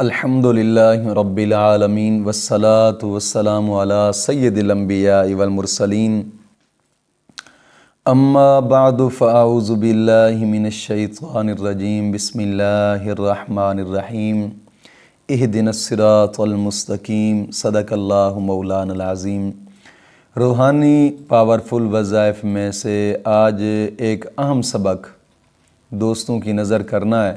الحمدللہ رب العالمین والصلاة والسلام علی سید الانبیاء والمرسلین اما بعد فاعوذ باللہ من الشیطان الرجیم بسم اللہ الرحمن الرحیم اہدنا الصراط المستقیم صدق اللہ مولانا العظیم۔ روحانی پاورفل وظائف میں سے آج ایک اہم سبق دوستوں کی نظر کرنا ہے،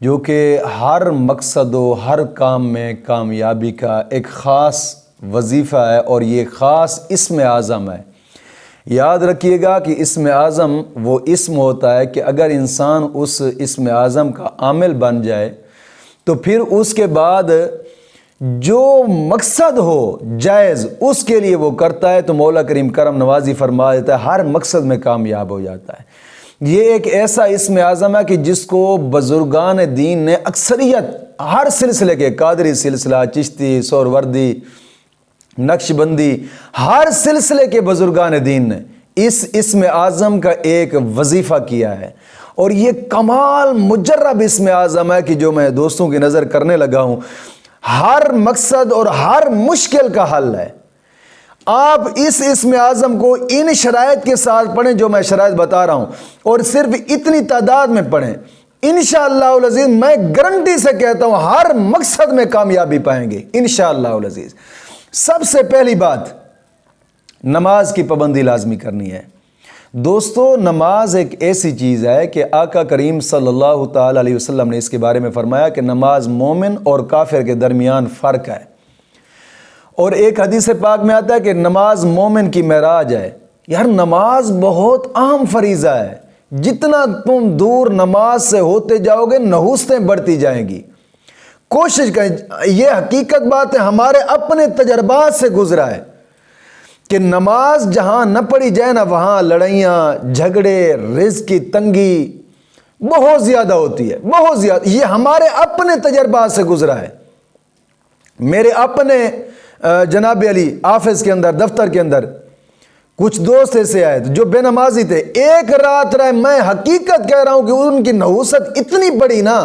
جو کہ ہر مقصد و ہر کام میں کامیابی کا ایک خاص وظیفہ ہے، اور یہ خاص اسم اعظم ہے۔ یاد رکھیے گا کہ اسم اعظم وہ اسم ہوتا ہے کہ اگر انسان اس اسم اعظم کا عامل بن جائے تو پھر اس کے بعد جو مقصد ہو جائز اس کے لیے وہ کرتا ہے، تو مولا کریم کرم نوازی فرما دیتا ہے، ہر مقصد میں کامیاب ہو جاتا ہے۔ یہ ایک ایسا اسم اعظم ہے کہ جس کو بزرگان دین نے اکثریت ہر سلسلے کے، قادری سلسلہ، چشتی، سہروردی، نقش بندی، ہر سلسلے کے بزرگان دین نے اس اسم اعظم کا ایک وظیفہ کیا ہے، اور یہ کمال مجرب اسم اعظم ہے کہ جو میں دوستوں کی نظر کرنے لگا ہوں۔ ہر مقصد اور ہر مشکل کا حل ہے۔ آپ اس اسم اعظم کو ان شرائط کے ساتھ پڑھیں جو میں شرائط بتا رہا ہوں، اور صرف اتنی تعداد میں پڑھیں، انشاءاللہ العزیز میں گارنٹی سے کہتا ہوں ہر مقصد میں کامیابی پائیں گے انشاءاللہ العزیز۔ سب سے پہلی بات، نماز کی پابندی لازمی کرنی ہے۔ دوستو، نماز ایک ایسی چیز ہے کہ آقا کریم صلی اللہ تعالی علیہ وسلم نے اس کے بارے میں فرمایا کہ نماز مومن اور کافر کے درمیان فرق ہے، اور ایک حدیث پاک میں آتا ہے کہ نماز مومن کی معراج ہے۔ یار نماز بہت اہم فریضہ ہے، جتنا تم دور نماز سے ہوتے جاؤ گے نحوستیں بڑھتی جائیں گی۔ کوشش کریں، یہ حقیقت بات ہے، ہمارے اپنے تجربات سے گزرا ہے کہ نماز جہاں نہ پڑھی جائے نا وہاں لڑائیاں، جھگڑے، رزق کی تنگی بہت زیادہ ہوتی ہے، بہت زیادہ۔ یہ ہمارے اپنے تجربات سے گزرا ہے۔ میرے اپنے جناب علی آفس کے اندر، دفتر کے اندر کچھ دوست ایسے آئے جو بے نمازی تھے، ایک رات رہے۔ میں حقیقت کہہ رہا ہوں کہ ان کی نحوست اتنی بڑی نا،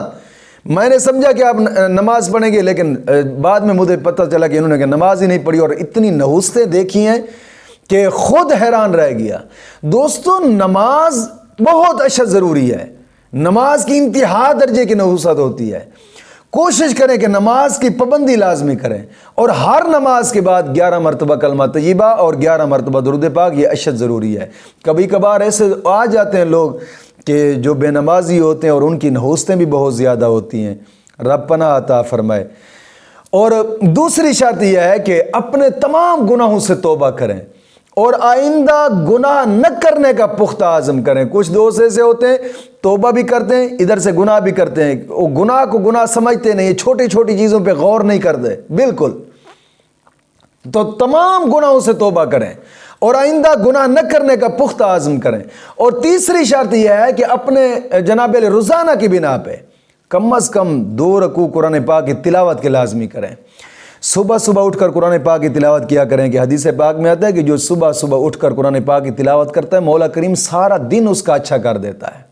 میں نے سمجھا کہ آپ نماز پڑھیں گے، لیکن بعد میں مجھے پتہ چلا کہ انہوں نے نماز ہی نہیں پڑھی، اور اتنی نحوستیں دیکھی ہیں کہ خود حیران رہ گیا۔ دوستو، نماز بہت اشد ضروری ہے، نماز کی انتہا درجے کی نحوست ہوتی ہے۔ کوشش کریں کہ نماز کی پابندی لازمی کریں، اور ہر نماز کے بعد 11 مرتبہ کلمہ طیبہ اور 11 مرتبہ درود پاک، یہ اشد ضروری ہے۔ کبھی کبھار ایسے آ جاتے ہیں لوگ کہ جو بے نمازی ہوتے ہیں اور ان کی نحوستیں بھی بہت زیادہ ہوتی ہیں، رب پناہ عطا فرمائے۔ اور دوسری شرط یہ ہے کہ اپنے تمام گناہوں سے توبہ کریں اور آئندہ گناہ نہ کرنے کا پختہ عزم کریں۔ کچھ دوست ایسے ہوتے ہیں توبہ بھی کرتے ہیں، ادھر سے گناہ بھی کرتے ہیں، وہ گناہ کو گناہ سمجھتے نہیں، چھوٹی چھوٹی چیزوں پہ غور نہیں کرتے بالکل۔ تو تمام گناہوں سے توبہ کریں اور آئندہ گناہ نہ کرنے کا پختہ عزم کریں۔ اور تیسری شرط یہ ہے کہ اپنے جناب روزانہ کی بنا پہ کم از کم 2 رکوع قرآن پاک کی تلاوت کے لازمی کریں۔ صبح صبح اٹھ کر قرآن پاک کی تلاوت کیا کریں، کہ حدیث پاک میں آتا ہے کہ جو صبح صبح اٹھ کر قرآن پاک کی تلاوت کرتا ہے مولا کریم سارا دن اس کا اچھا کر دیتا ہے۔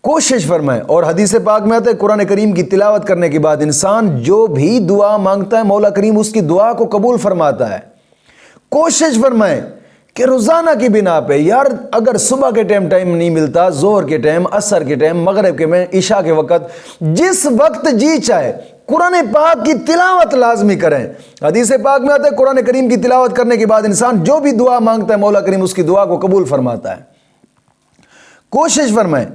کوشش فرمائیں، اور حدیث پاک میں آتا ہے قرآن کریم کی تلاوت کرنے کے بعد انسان جو بھی دعا مانگتا ہے مولا کریم اس کی دعا کو قبول فرماتا ہے۔ کوشش فرمائیں کہ روزانہ کی بنا پہ، یار اگر صبح کے ٹائم نہیں ملتا، ظہر کے ٹائم، عصر کے ٹائم، مغرب کے میں، عشاء کے وقت، جس وقت جی چاہے قرآن پاک کی تلاوت لازمی کریں۔ حدیث پاک میں آتا ہے قرآن کریم کی تلاوت کرنے کے بعد انسان جو بھی دعا مانگتا ہے مولا کریم اس کی دعا کو قبول فرماتا ہے۔ کوشش فرمائیں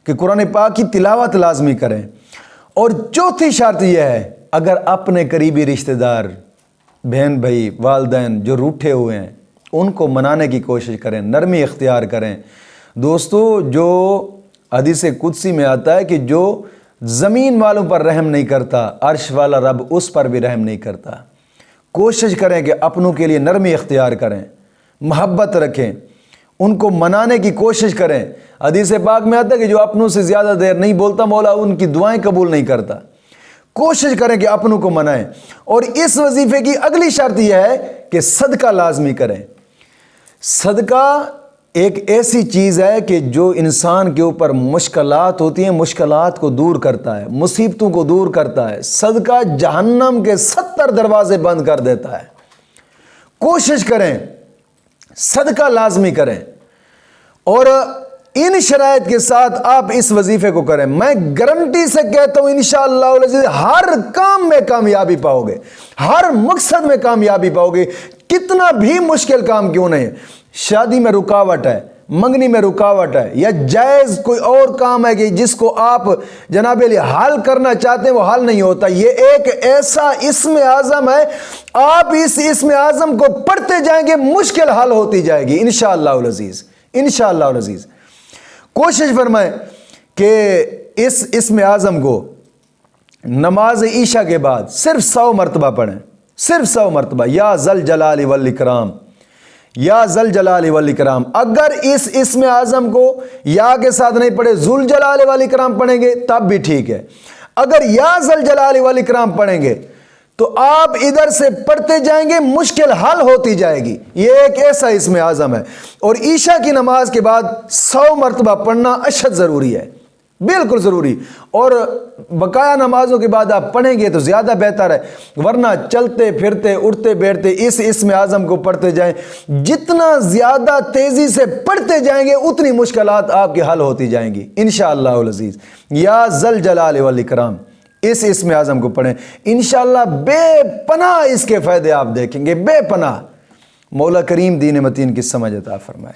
کہ قرآن پاک کی تلاوت لازمی کریں۔ اور چوتھی شرط یہ ہے، اگر اپنے قریبی رشتہ دار، بہن بھائی، والدین جو روٹھے ہوئے ہیں ان کو منانے کی کوشش کریں، نرمی اختیار کریں۔ دوستو، جو حدیث قدسی میں آتا ہے کہ جو زمین والوں پر رحم نہیں کرتا، عرش والا رب اس پر بھی رحم نہیں کرتا۔ کوشش کریں کہ اپنوں کے لیے نرمی اختیار کریں، محبت رکھیں، ان کو منانے کی کوشش کریں۔ حدیث پاک میں آتا ہے کہ جو اپنوں سے زیادہ دیر نہیں بولتا مولا ان کی دعائیں قبول نہیں کرتا۔ کوشش کریں کہ اپنوں کو منائیں۔ اور اس وظیفے کی اگلی شرط یہ ہے کہ صدقہ لازمی کریں۔ صدقہ ایک ایسی چیز ہے کہ جو انسان کے اوپر مشکلات ہوتی ہیں مشکلات کو دور کرتا ہے، مصیبتوں کو دور کرتا ہے، صدقہ جہنم کے 70 دروازے بند کر دیتا ہے۔ کوشش کریں، صدقہ لازمی کریں، اور ان شرائط کے ساتھ آپ اس وظیفے کو کریں۔ میں گارنٹی سے کہتا ہوں انشاءاللہ العزیز ہر کام میں کامیابی پاؤ گے، ہر مقصد میں کامیابی پاؤ گے، کتنا بھی مشکل کام کیوں نہیں ہے۔ شادی میں رکاوٹ ہے، منگنی میں رکاوٹ ہے، یا جائز کوئی اور کام ہے کہ جس کو آپ جناب علی حل کرنا چاہتے ہیں وہ حل نہیں ہوتا، یہ ایک ایسا اسم اعظم ہے، آپ اس اسم اعظم کو پڑھتے جائیں گے مشکل حل ہوتی جائے گی انشاءاللہ العزیز، انشاءاللہ العزیز۔ کوشش فرمائیں کہ اس اسم اعظم کو نماز عشاء کے بعد صرف 100 مرتبہ پڑھیں، صرف 100 مرتبہ، یا ذل جلال والاکرام، یا ذل جلال والاکرام۔ اگر اس اسم اعظم کو یا کے ساتھ نہیں پڑھے، ذل جلال والاکرام پڑھیں گے تب بھی ٹھیک ہے۔ اگر یا ذل جلال والاکرام پڑھیں گے تو آپ ادھر سے پڑھتے جائیں گے، مشکل حل ہوتی جائے گی۔ یہ ایک ایسا اسم اعظم ہے، اور عشاء کی نماز کے بعد 100 مرتبہ پڑھنا اشد ضروری ہے، بالکل ضروری، اور بقایا نمازوں کے بعد آپ پڑھیں گے تو زیادہ بہتر ہے، ورنہ چلتے پھرتے اٹھتے بیٹھتے اس اسم اعظم کو پڑھتے جائیں، جتنا زیادہ تیزی سے پڑھتے جائیں گے اتنی مشکلات آپ کی حل ہوتی جائیں گی انشاءاللہ العزیز۔ یا ذل جلال والاکرام، اس اسم اعظم کو پڑھیں، انشاءاللہ بے پناہ اس کے فائدے آپ دیکھیں گے، بے پناہ۔ مولا کریم دین متین کی سمجھ عطا فرمائے۔